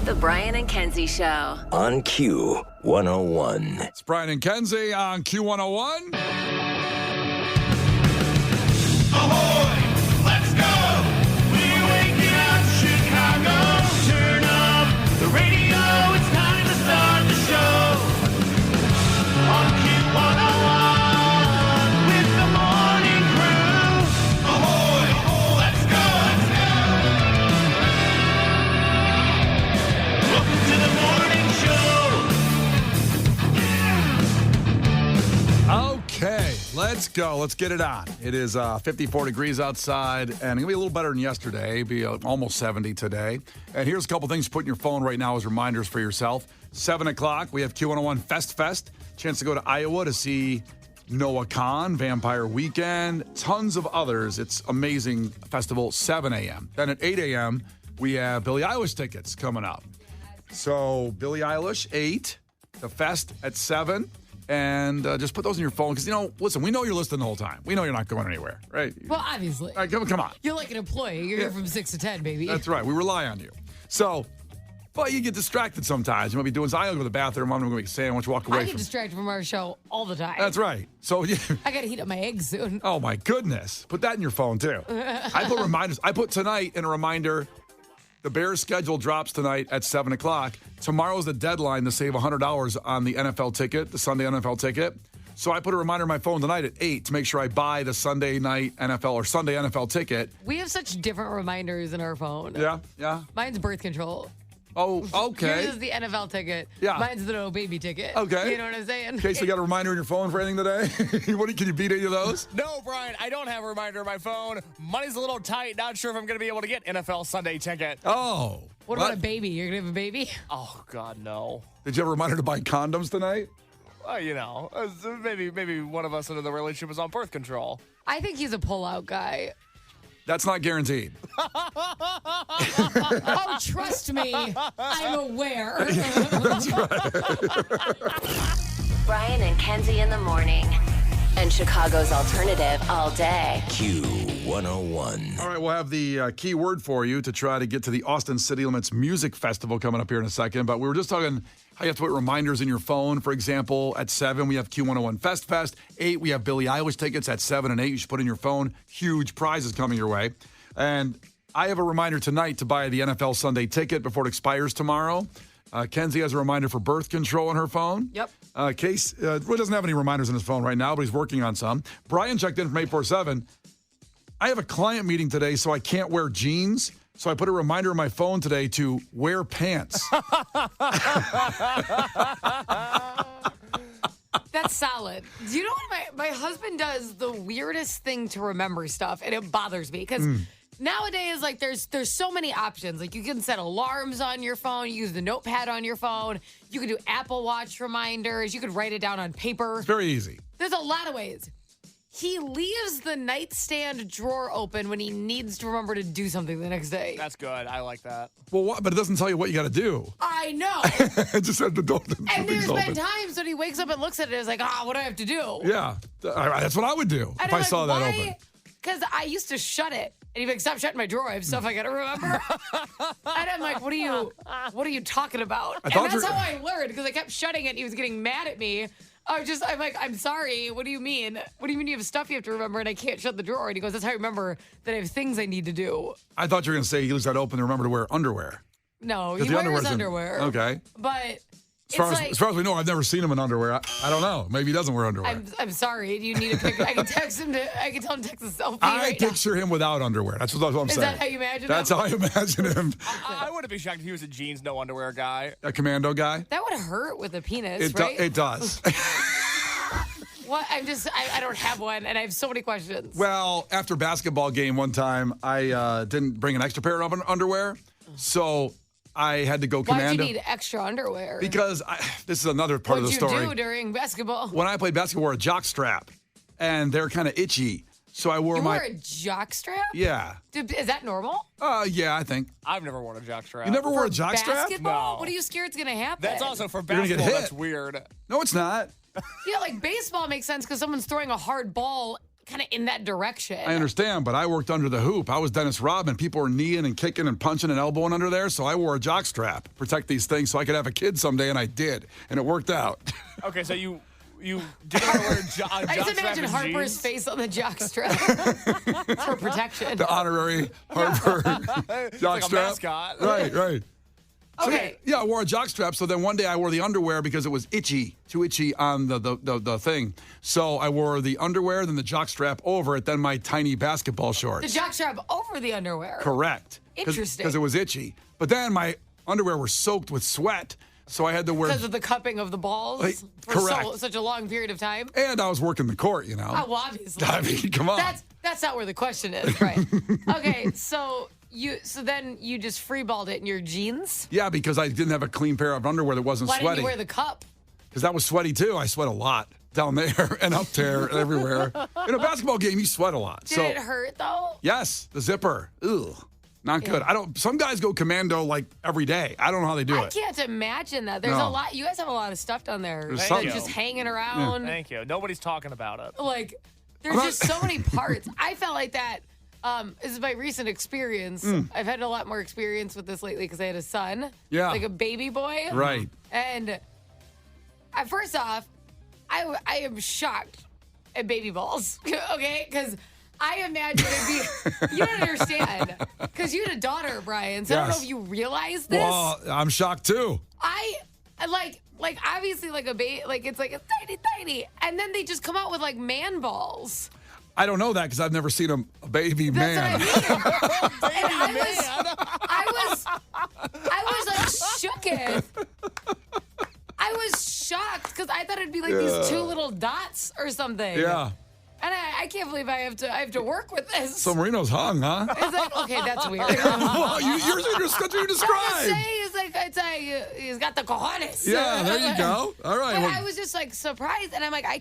The Brian and Kenzie Show. On Q101. It's Brian and Kenzie on Q101. Ahoy! Let's go! We're waking up Chicago. Turn up the radio. It's time to start the show. On Q101 with the morning crew. Ahoy! Let's go! Welcome to the morning show. Okay, let's go. Let's get it on. It is 54 degrees outside, and it's going to be a little better than yesterday. It'll be almost 70 today. And here's a couple things to put in your phone right now as reminders for yourself. 7 o'clock, we have Q101 Fest. Chance to go to Iowa to see Noah Khan, Vampire Weekend, tons of others. It's amazing festival, 7 a.m. Then at 8 a.m., we have Billie Eilish tickets coming up. So Billie Eilish, 8, the Fest at 7. And just put those in your phone because, listen, we know you're listening the whole time. We know you're not going anywhere, right? Well, obviously. All right, come on. You're like an employee. You're here from 6 to 10, baby. That's right. We rely on you. So, but you get distracted sometimes. You might be doing something. I go to the bathroom. I'm going to make a sandwich, walk away. I get distracted from our show all the time. That's right. So, yeah. I got to heat up my eggs soon. Oh, my goodness. Put that in your phone, too. I put reminders. I put tonight in a reminder. The Bears' schedule drops tonight at 7 o'clock. Tomorrow's the deadline to save $100 on the NFL ticket, the Sunday NFL ticket. So I put a reminder on my phone tonight at 8 to make sure I buy the Sunday night NFL or Sunday NFL ticket. We have such different reminders in our phone. Yeah. Mine's birth control. Oh, okay. Yours is the NFL ticket. Yeah. Mine's the no baby ticket. Okay. You know what I'm saying? Okay, so you got a reminder on your phone for anything today? Can you beat any of those? No, Brian, I don't have a reminder on my phone. Money's a little tight. Not sure if I'm going to be able to get NFL Sunday ticket. Oh. What about a baby? You're going to have a baby? Oh, God, no. Did you have a reminder to buy condoms tonight? Well, maybe one of us in the relationship is on birth control. I think he's a pullout guy. That's not guaranteed. Oh, trust me. I'm aware. Brian and Kenzie in the morning. And Chicago's alternative all day. Q101. All right, we'll have the key word for you to try to get to the Austin City Limits Music Festival coming up here in a second. But we were just talking how you have to put reminders in your phone. For example, at 7, we have Q101 Fest. 8, we have Billie Eilish tickets. At 7 and 8, you should put in your phone. Huge prizes coming your way. And I have a reminder tonight to buy the NFL Sunday ticket before it expires tomorrow. Kenzie has a reminder for birth control on her phone. Yep. Case really doesn't have any reminders on his phone right now, but he's working on some. Brian checked in from 847. I have a client meeting today, so I can't wear jeans. So I put a reminder on my phone today to wear pants. That's solid. Do you know what my husband does the weirdest thing to remember stuff, and it bothers me because nowadays, like, there's so many options. Like, you can set alarms on your phone, you use the notepad on your phone, you can do Apple Watch reminders, you could write it down on paper. It's very easy. There's a lot of ways. He leaves the nightstand drawer open when he needs to remember to do something the next day. That's good. I like that. Well, what? But it doesn't tell you what you got to do. I know. It just said the door. And there's been times when he wakes up and looks at it and is like, what do I have to do? Yeah, that's what I would do if I saw that open. Because I used to shut it. And he'd be like, stop shutting my drawer. I have stuff I got to remember. And I'm like, what are you talking about? And that's how I learned, because I kept shutting it and he was getting mad at me. I'm like, I'm sorry. What do you mean? What do you mean you have stuff you have to remember and I can't shut the drawer? And he goes, that's how I remember that I have things I need to do. I thought you were going to say he leaves that open to remember to wear underwear. No, he wears underwear. Okay. But as far as we know, I've never seen him in underwear. I don't know. Maybe he doesn't wear underwear. I'm sorry. Do you need a picture? I can text him. I can tell him to text a selfie. I picture him without underwear. That's what I'm saying. Is that how you imagine him? That's how I imagine him. I wouldn't be shocked if he was a jeans, no underwear guy. A commando guy? That would hurt with a penis, right? It does. What? I don't have one, and I have so many questions. Well, after a basketball game one time, I didn't bring an extra pair of underwear, so I had to go commando. Why'd you need extra underwear? Because this is another part of the story. What'd you do during basketball? When I played basketball, I wore a jock strap, and they're kind of itchy. So I wore You wore a jock strap? Yeah. Is that normal? Yeah, I think. I've never worn a jock strap. You never wore a jock strap? Basketball? No. What are you scared is going to happen? That's also for gonna get basketball. hit. That's weird. No, it's not. Yeah, like baseball makes sense because someone's throwing a hard ball kind of in that direction. I understand, but I worked under the hoop. I was Dennis Rodman. People were kneeing and kicking and punching and elbowing under there, so I wore a jock strap, protect these things so I could have a kid someday, and I did, and it worked out. Okay, so you didn't wear a jock strap. I just imagine and Harper's jeans? face on the jock strap for protection. The honorary Harper jock like a strap. mascot. Right. Okay. Yeah, I wore a jock strap. So then one day I wore the underwear because it was too itchy on the thing. So I wore the underwear, then the jock strap over it, then my tiny basketball shorts. The jock strap over the underwear. Correct. Interesting. Because it was itchy. But then my underwear were soaked with sweat, so I had to wear. Because of the cupping of the balls Like, for correct. such a long period of time. And I was working the court, you know. Oh, well, obviously. I mean, come on. That's not where the question is, right? Okay, so then you just freeballed it in your jeans. Yeah, because I didn't have a clean pair of underwear that wasn't Why sweaty. didn't you wear the cup? Because that was sweaty too. I sweat a lot down there and up there and everywhere. In a basketball game, you sweat a lot. Did it hurt though? Yes, the zipper. Ugh, not good. Some guys go commando like every day. I don't know how they do I it. can't imagine that. There's No. a lot. You guys have a lot of stuff down there There's that's something. just hanging around. Thank you. Nobody's talking about it. Like, there's just so many parts. I felt like that. This is my recent experience. I've had a lot more experience with this lately because I had a son. Yeah. Like a baby boy. Right. And first off, I am shocked at baby balls. Okay? Because I imagine it'd be, you don't understand. Because you had a daughter, Brian. So I don't know Yes. if you realize this. Well, I'm shocked too. I like obviously like a baby, like it's like a tiny, and then they just come out with like man balls. I don't know that because I've never seen a baby man. That's what I mean. And I was like shooketh. I was shocked because I thought it'd be like these two little dots or something. Yeah. And I can't believe I have to work with this. So Marino's hung, huh? It's like, okay, that's weird. Well, you're just what you I described. say it's like he's got the cojones. Yeah, there you go. All right. But Well, I was just like surprised, and I'm like, I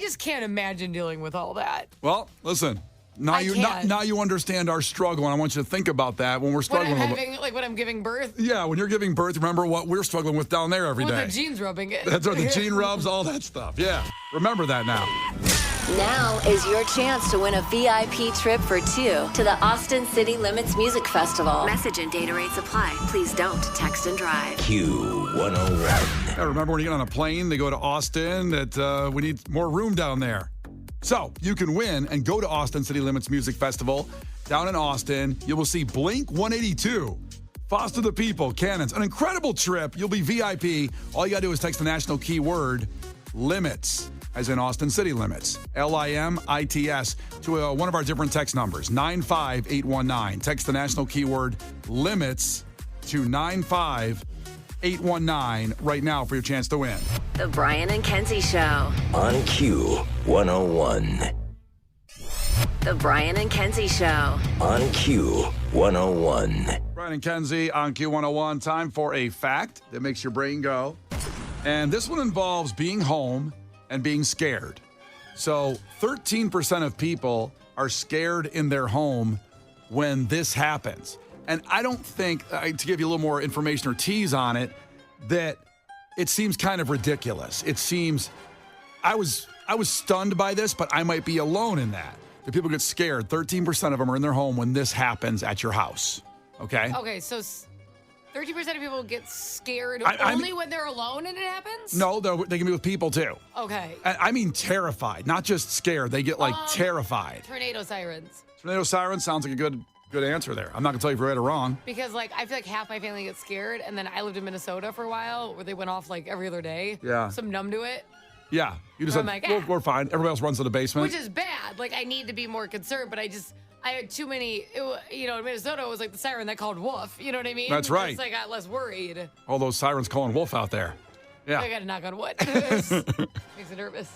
just can't imagine dealing with all that. well, listen. Now I you can't. now you understand our struggle, and I want you to think about that when we're When struggling. I'm with having, like when I'm giving birth, Yeah, when you're giving birth, remember what we're struggling with down there every with day. the jeans rubbing it. That's right, the gene rubs, all that stuff. Yeah, remember that now. Now is your chance to win a VIP trip for two to the Austin City Limits Music Festival. Message and data rates apply. Please don't text and drive. Q101. Yeah, remember when you get on a plane, they go to Austin, that we need more room down there. So you can win and go to Austin City Limits Music Festival down in Austin. You will see Blink 182, Foster the People, Cannons. An incredible trip. You'll be VIP. All you got to do is text the national keyword LIMITS, as in Austin City Limits, LIMITS, to one of our different text numbers, 95819. Text the national keyword LIMITS to 95819 right now for your chance to win. The Brian and Kenzie Show. On Q101. The Brian and Kenzie Show. On Q101. Brian and Kenzie on Q101. Time for a fact that makes your brain go. And this one involves being home and being scared. So 13% of people are scared in their home when this happens. And I don't think, to give you a little more information or tease on it, that it seems kind of ridiculous. It seems, I was stunned by this, but I might be alone in that. That people get scared. 13% of them are in their home when this happens at your house. Okay? Okay, so 30% of people get scared I'm- only when they're alone and it happens? No, they can be with people too. Okay. I mean terrified, not just scared. They get like terrified. Tornado sirens. Tornado siren sounds like a good answer there. I'm not gonna tell you if you're right or wrong. Because like I feel like half my family gets scared, and then I lived in Minnesota for a while where they went off like every other day. Yeah. So I'm numb to it, Yeah, you just I'm said, like, we're fine. Everybody else runs to the basement. which is bad. Like I need to be more concerned, but I had too many. In Minnesota, it was like the siren that called wolf. You know what I mean? That's right. So I got less worried. All those sirens calling wolf out there. I Yeah. got to knock on wood. Makes me nervous.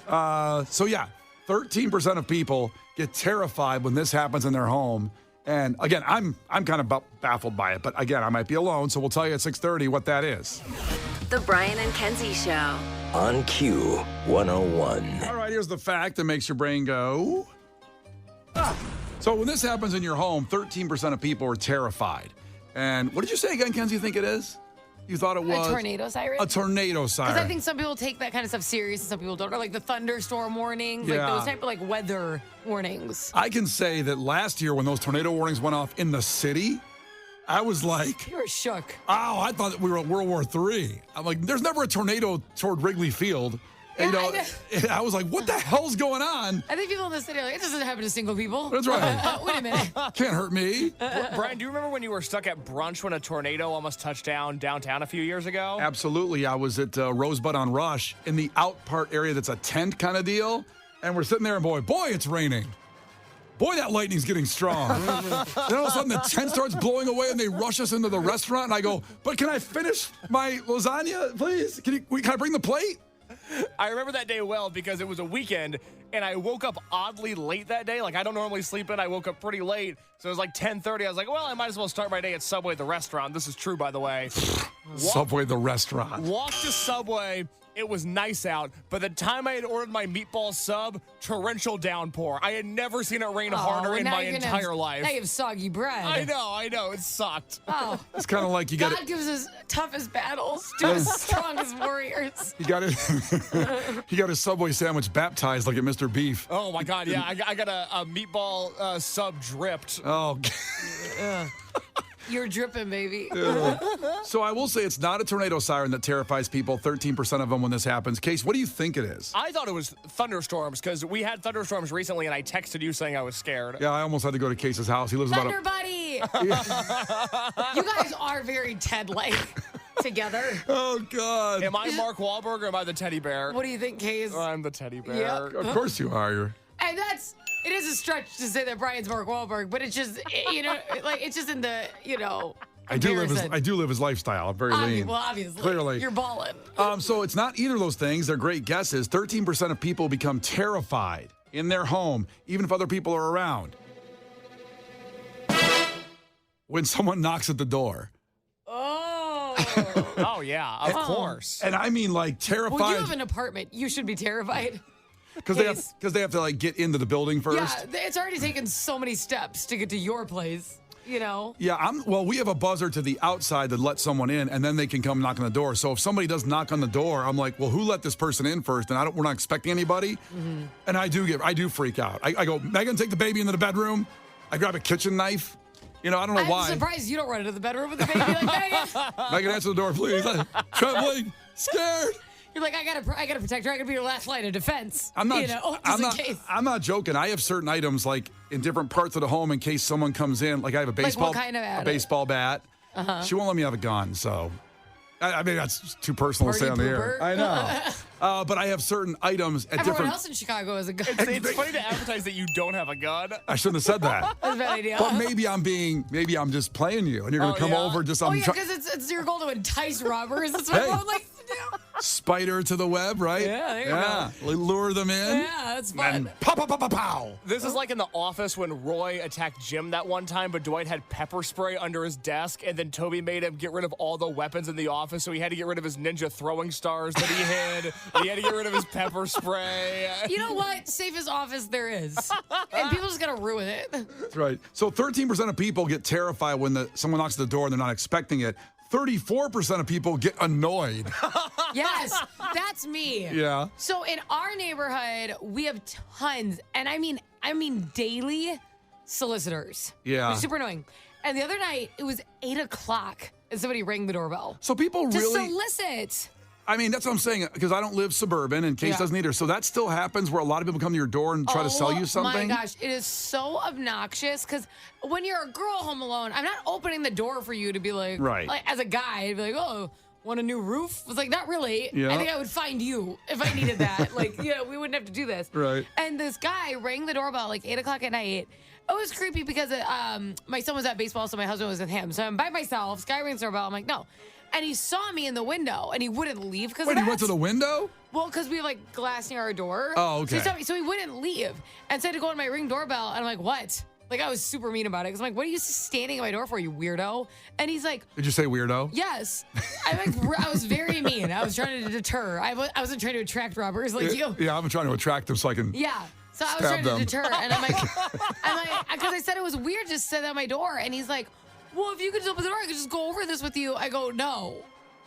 So yeah, 13% of people get terrified when this happens in their home. And again, I'm kind of baffled by it. But again, I might be alone, so we'll tell you at 6:30 what that is. The Brian and Kenzie Show. On Q101. All right, here's the fact that makes your brain go. So when this happens in your home, 13% of people are terrified. And what did you say again, Kenzie, you think it is? You thought it was A tornado siren? a tornado siren. Because I think some people take that kind of stuff serious and some people don't. Or like the thunderstorm warnings, like Yeah. those type of like weather warnings. I can say that last year when those tornado warnings went off in the city, I was like, You were shook. oh, I thought we were at World War III. I'm like, there's never a tornado toward Wrigley Field. And, Yeah, I was like, what the hell's going on? I think people in the city are like, it doesn't happen to single people. That's right. Wait a minute. Can't hurt me. Brian, do you remember when you were stuck at brunch when a tornado almost touched down downtown a few years ago? Absolutely. I was at Rosebud on Rush in the out part area that's a tent kind of deal. And we're sitting there and boy, it's raining. Boy, that lightning's getting strong. Then all of a sudden the tent starts blowing away and they rush us into the restaurant. And I go, but can I finish my lasagna, please? Can I bring the plate? I remember that day well because it was a weekend and I woke up oddly late that day. Like I don't normally sleep in. I woke up pretty late. So it was like 10:30. I was like, well, I might as well start my day at Subway, the restaurant. This is true, by the way. Subway, the restaurant. Walked to Subway. It was nice out, but the time I had ordered my meatball sub, torrential downpour. I had never seen it rain harder well, in now my you're gonna entire have, life. Now you have soggy bread. I know, it sucked. Oh, It's kind of like you got God gives his toughest battles to his strongest warriors. He got his Subway sandwich baptized like at Mr. Beef. Oh my God, yeah, I got a meatball sub dripped. Oh. You're dripping, baby. So I will say it's not a tornado siren that terrifies people. 13% of them when this happens. Case, what do you think it is? I thought it was thunderstorms because we had thunderstorms recently and I texted you saying I was scared. Yeah, I almost had to go to Case's house. He lives about Thunder Buddy. You guys are very Ted-like together. Oh, God. Am I Mark Wahlberg or am I the teddy bear? What do you think, Case? I'm the teddy bear. Yep. Of course you are. And it is a stretch to say that Brian's Mark Wahlberg, but it's just, like it's just in the, I do comparison. live his lifestyle. I'm very lean. Well, obviously. Clearly. You're balling. So it's not either of those things. They're great guesses. 13% of people become terrified in their home, even if other people are around, when someone knocks at the door. Oh. Oh, yeah, of course. And I mean like terrified. Well, you have an apartment. You should be terrified. Because they have to like get into the building first. Yeah, it's already taken so many steps to get to your place, Yeah, we have a buzzer to the outside that lets someone in, and then they can come knock on the door. So if somebody does knock on the door, I'm like, well, who let this person in first? And we're not expecting anybody. Mm-hmm. And I do freak out. I go, Megan, take the baby into the bedroom. I grab a kitchen knife. I don't know why. I'm surprised you don't run into the bedroom with the baby like Megan. Megan, answer the door, please. Trembling, scared. You're like, I gotta protect her. I gotta be your last line of defense. I'm not. Just in case. I'm not joking. I have certain items like in different parts of the home in case someone comes in. Like I have a baseball, what kind of a baseball bat. Uh-huh. She won't let me have a gun, so I mean that's too personal to say on the air. I know. But I have certain items at Everyone different. else in Chicago has a gun. It's funny to advertise that you don't have a gun. I shouldn't have said that. That's a bad idea. But maybe I'm just playing you, and you're gonna come over. Just Oh yeah, because it's your goal to entice robbers. That's what Hey. everyone likes to do. Spider to the web, right? Yeah, there you go. Lure them in. Yeah, that's fun. And pow, pow, pow, pow, pow. This is like in The Office when Roy attacked Jim that one time, but Dwight had pepper spray under his desk, and then Toby made him get rid of all the weapons in the office, so he had to get rid of his ninja throwing stars that he hid. He had to get rid of his pepper spray. You know what? Safest office there is. And people just gotta ruin it. That's right. So 13% of people get terrified when someone knocks at the door and they're not expecting it. 34% of people get annoyed. Yes, that's me. Yeah. So in our neighborhood, we have tons, and I mean daily solicitors. Yeah. Which is super annoying. And the other night, it was 8 o'clock, and somebody rang the doorbell. So people To really. solicit. I mean, that's what I'm saying, because I don't live suburban and Case Yeah. doesn't either. So that still happens where a lot of people come to your door and try to sell you something. Oh my gosh, it is so obnoxious because when you're a girl home alone, I'm not opening the door for you to be like, Right. like as a guy, I'd be like, oh, want a new roof? It's like, not really. Yeah. I think I would find you if I needed that. Like, we wouldn't have to do this. Right. And this guy rang the doorbell like 8 o'clock at night. It was creepy because my son was at baseball, so my husband was with him. So I'm by myself. This guy rings the doorbell. I'm like, no. And he saw me in the window, and he wouldn't leave because Wait, he went to the window? Well, because we have like glass near our door. Oh, okay. So he saw me, so he wouldn't leave. And so I had to go on my ring doorbell, and I'm like, what? Like, I was super mean about it. Because I'm like, what are you standing at my door for, you weirdo? And he's like, Did you say weirdo? yes. I was very mean. I was trying to deter. I wasn't trying to attract robbers like you. Yeah, I'm trying to attract them so I can. Yeah. So I was Stab trying them. to deter. And I'm like, because I said it was weird just to sit at my door. And he's like, well, if you could just open the door, I could just go over this with you. I go, no.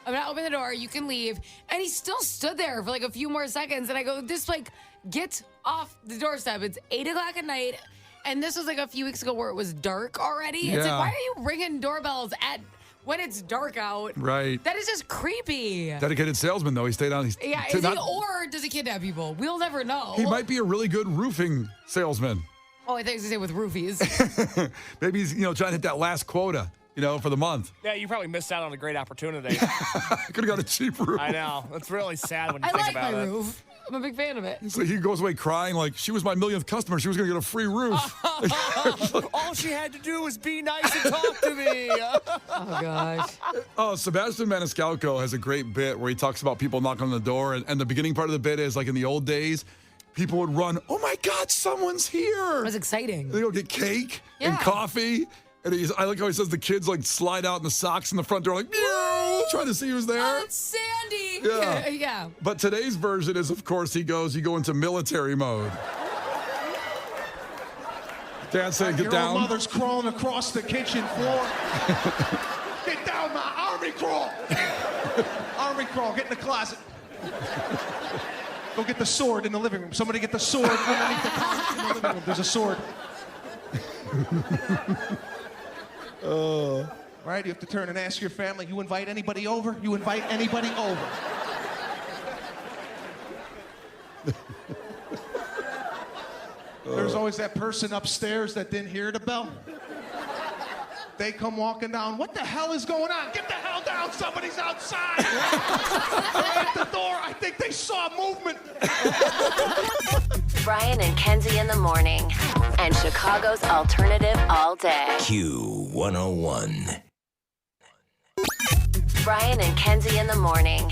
I'm going to open the door. You can leave. And he still stood there for like a few more seconds. And I go, this like, get off the doorstep. It's 8 o'clock at night. And this was like a few weeks ago where it was dark already. It's like, why are you ringing doorbells at when it's dark out? Right. That is just creepy. Dedicated salesman, though. He stayed on. Yeah, is he, or does he kidnap people? We'll never know. He might be a really good roofing salesman. Oh, I think he was going to say with roofies. Maybe he's, trying to hit that last quota, for the month. Yeah, you probably missed out on a great opportunity. Could have got a cheap roof. I know. It's really sad when you I think like about my it. roof. I'm a big fan of it. So he goes away crying like, she was my millionth customer. She was going to get a free roof. All she had to do was be nice and talk to me. Oh, gosh. Oh, Sebastian Maniscalco has a great bit where he talks about people knocking on the door. And the beginning part of the bit is like in the old days, people would run, oh, my God, someone's here. It was exciting. They go get cake and coffee. And I like how he says the kids like slide out in the socks in the front door like, meow, trying to see who's there. Oh, it's Sandy. Yeah. Yeah. But today's version is, of course, you go into military mode. Dad said, get Your down. old mother's crawling across the kitchen floor. Get down, my army crawl. Army crawl, get in the closet. Go get the sword in the living room. Somebody get the sword underneath the couch in the living room. There's a sword. Right? You have to turn and ask your family, you invite anybody over? You invite anybody over? There's always that person upstairs that didn't hear the bell. They come walking down. What the hell is going on? Get the hell down. Somebody's outside. They're at the door. I think they saw movement. Brian and Kenzie in the morning. And Chicago's alternative all day. Q101. Brian and Kenzie in the morning.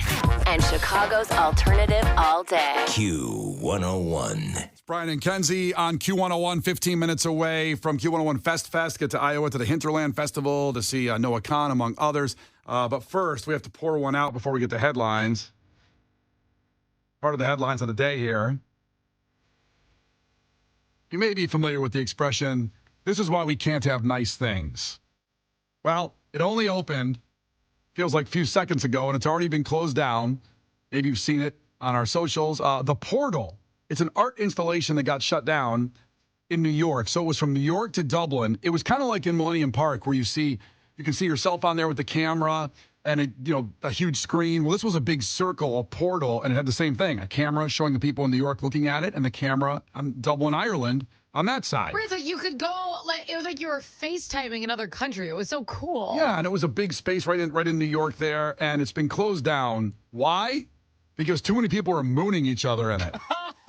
And Chicago's alternative all day. Q101. It's Brian and Kenzie on Q101, 15 minutes away from Q101 Fest. Get to Iowa to the Hinterland Festival to see Noah Khan, among others. But first, we have to pour one out before we get to headlines. Part of the headlines of the day here. You may be familiar with the expression, this is why we can't have nice things. Well, it only opened, feels like a few seconds ago, and it's already been closed down. Maybe you've seen it on our socials. The Portal. It's an art installation that got shut down in New York. So it was from New York to Dublin. It was kind of like in Millennium Park where you can see yourself on there with the camera and a huge screen. Well, this was a big circle, a portal, and it had the same thing, a camera showing the people in New York looking at it, and the camera on Dublin, Ireland on that side. Where it's like you could go, like it was like you were FaceTiming another country. It was so cool. Yeah, and it was a big space right in New York there, and it's been closed down. Why? Because too many people are mooning each other in it.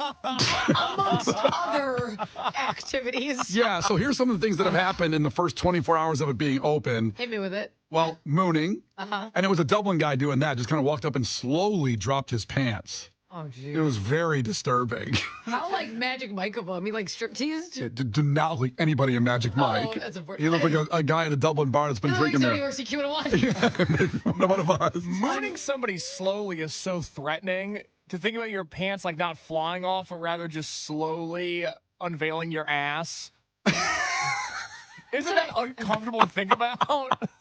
Amongst other activities. Yeah, so here's some of the things that have happened in the first 24 hours of it being open. Hit me with it. Well, mooning. And it was a Dublin guy doing that, just kind of walked up and slowly dropped his pants. Oh, geez. It was very disturbing. How like Magic Mike of him? He like stripteased? Do not like anybody in Magic Mike. Oh, that's important. He looked like a guy at a Dublin bar that's been drinking Somebody there. works at Q101. Yeah, one of us. Mooning somebody slowly is so threatening. To think about your pants like not flying off, but rather just slowly unveiling your ass. Isn't that uncomfortable to think about?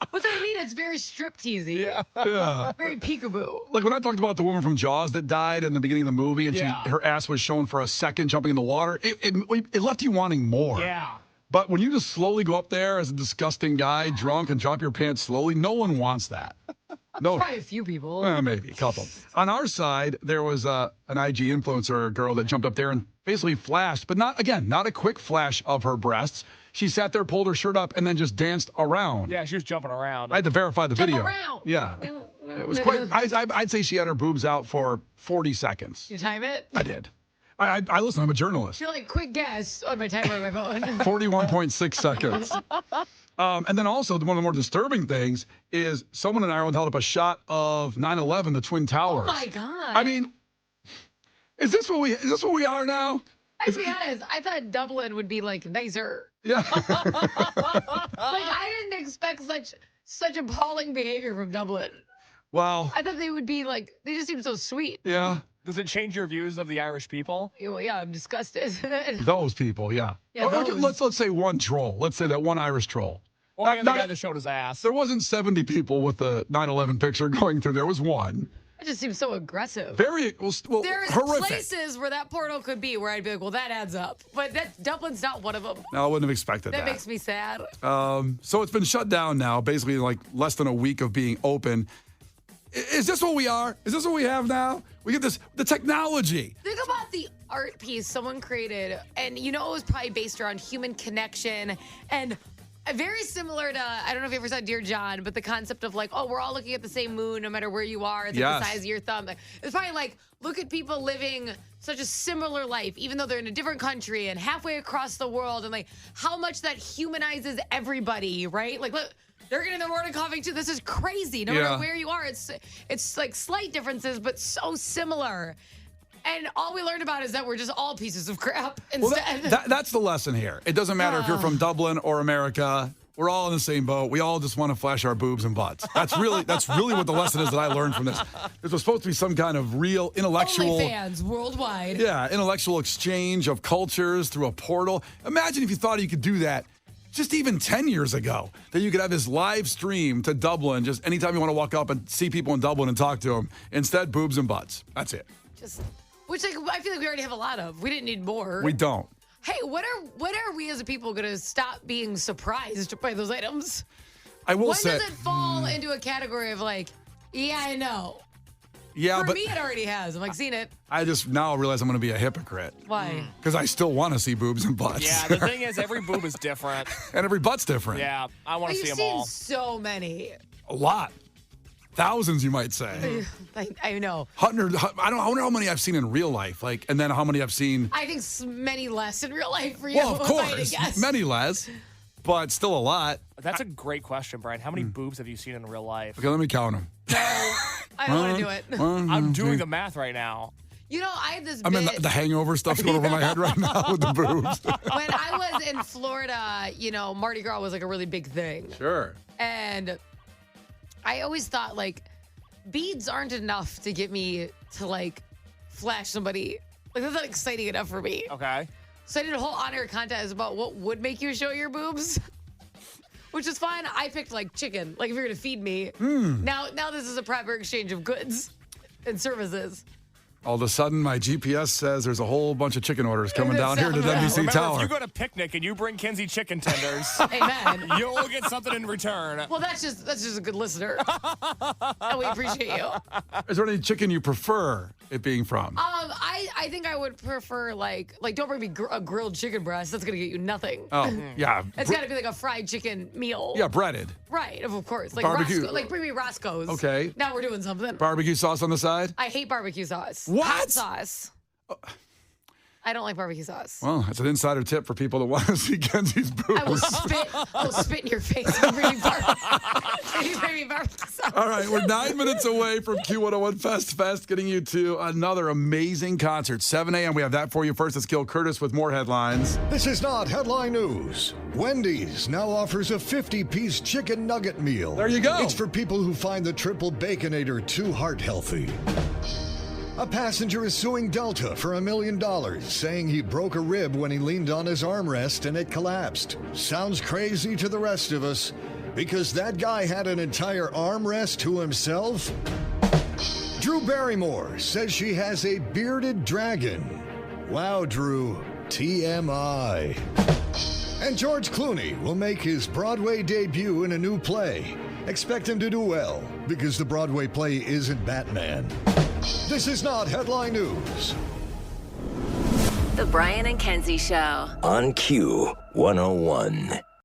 What's that mean? It's very stripteasy. Yeah. Very peekaboo. Like when I talked about the woman from Jaws that died in the beginning of the movie, and her ass was shown for a second jumping in the water, it left you wanting more. Yeah. But when you just slowly go up there as a disgusting guy, drunk, and drop your pants slowly, no one wants that. No. Probably a few people. Maybe a couple. On our side, there was an IG influencer girl that jumped up there and basically flashed, but not a quick flash of her breasts. She sat there, pulled her shirt up, and then just danced around. Yeah, she was jumping around. I had to verify the video. Around. Yeah. It was quite, I'd say she had her boobs out for 40 seconds. You time it? I did. I listen, I'm a journalist. You're like, quick guess on my timer on my phone. 41.6 seconds. And then also, one of the more disturbing things is someone in Ireland held up a shot of 9/11, the Twin Towers. Oh my God. I mean, is this what we are now? To be honest, I thought Dublin would be like nicer. Yeah. Like I didn't expect such appalling behavior from Dublin. Well, I thought they would be like, they just seem so sweet. yeah. Does it change your views of the Irish people? Well, yeah, I'm disgusted. Those people, yeah. Yeah, Okay, those. let's say one troll. Let's say that one Irish troll. Or the guy that showed his ass. There wasn't 70 people with the 9/11 picture going through. There was one. It just seems so aggressive. Very well, There's horrific. places where that portal could be where I'd be like, well, that adds up. But Dublin's not one of them. No, I wouldn't have expected That that. makes me sad. So it's been shut down now, basically like less than a week of being open. Is this what we are? Is this what we have now? We get the technology. Think about the art piece someone created, and it was probably based around human connection and very similar to, I don't know if you ever saw Dear John, but the concept of like, oh, we're all looking at the same moon no matter where you are. It's like the size of your thumb. It's probably like, look at people living such a similar life, even though they're in a different country and halfway across the world, and like how much that humanizes everybody, right? Like, look, they're getting their morning coffee too. This is crazy. No matter where you are, it's like slight differences, but so similar. And all we learned about is that we're just all pieces of crap instead. Well, that's the lesson here. It doesn't matter if you're from Dublin or America. We're all in the same boat. We all just want to flash our boobs and butts. That's really what the lesson is that I learned from this. There's supposed to be some kind of real intellectual OnlyFans worldwide. Yeah, intellectual exchange of cultures through a portal. Imagine if you thought you could do that just even 10 years ago, that you could have this live stream to Dublin just anytime you want to walk up and see people in Dublin and talk to them. Instead, boobs and butts. That's it. Which I feel like we already have a lot of. We didn't need more. We don't. Hey, when are we as a people going to stop being surprised by those items? I will when say. When does it fall into a category of like, yeah, I know? Yeah, For but me, it already has. I'm like, seen it. I just now realize I'm going to be a hypocrite. Why? Because I still want to see boobs and butts. Yeah, the thing is, every boob is different. And every butt's different. Yeah, I want to see them all. You've seen so many. A lot. Thousands, you might say. I know. I wonder how many I've seen in real life, and then how many I've seen. I think many less in real life for you. Well, of course, many less, but still a lot. That's a great question, Brian. How many boobs have you seen in real life? Okay, let me count them. No, I don't want to do it. I'm doing the math right now. I had this I mean, the hangover stuff's going over my head right now with the boobs. When I was in Florida, Mardi Gras was like a really big thing. Sure. And I always thought, like, beads aren't enough to get me to, like, flash somebody. Like, that's not exciting enough for me. Okay. So I did a whole honor contest about what would make you show your boobs, which is fine. I picked, like, chicken. Like, if you're going to feed me. Now this is a proper exchange of goods and services. All of a sudden, my GPS says there's a whole bunch of chicken orders coming down here to the NBC Remember, Tower. if you go to picnic and you bring Kenzie chicken tenders, Amen. you'll get something in return. Well, that's just a good listener. And we appreciate you. Is there any chicken you prefer it being from? I think I would prefer like don't bring me a grilled chicken breast. That's gonna get you nothing. Oh, yeah. It's got to be like a fried chicken meal. Yeah, breaded. Right, of course. Like Barbecue. bring me Roscoe's. Okay. Now we're doing something. Barbecue sauce on the side? I hate barbecue sauce. What? Hot sauce. I don't like barbecue sauce. Well, that's an insider tip for people that want to see Kenzie's boobs. I will spit in your face and bring me barbecue sauce. All right, we're 9 minutes away from Q101 Fest, getting you to another amazing concert. 7 a.m. We have that for you. First, it's Gil Curtis with more headlines. This is not headline news. Wendy's now offers a 50-piece chicken nugget meal. There you go. It's for people who find the triple Baconator too heart healthy. A passenger is suing Delta for $1 million, saying he broke a rib when he leaned on his armrest and it collapsed. Sounds crazy to the rest of us, because that guy had an entire armrest to himself. Drew Barrymore says she has a bearded dragon. Wow, Drew. TMI. And George Clooney will make his Broadway debut in a new play. Expect him to do well, because the Broadway play isn't Batman. This is not headline news. The Brian and Kenzie Show. On Q101.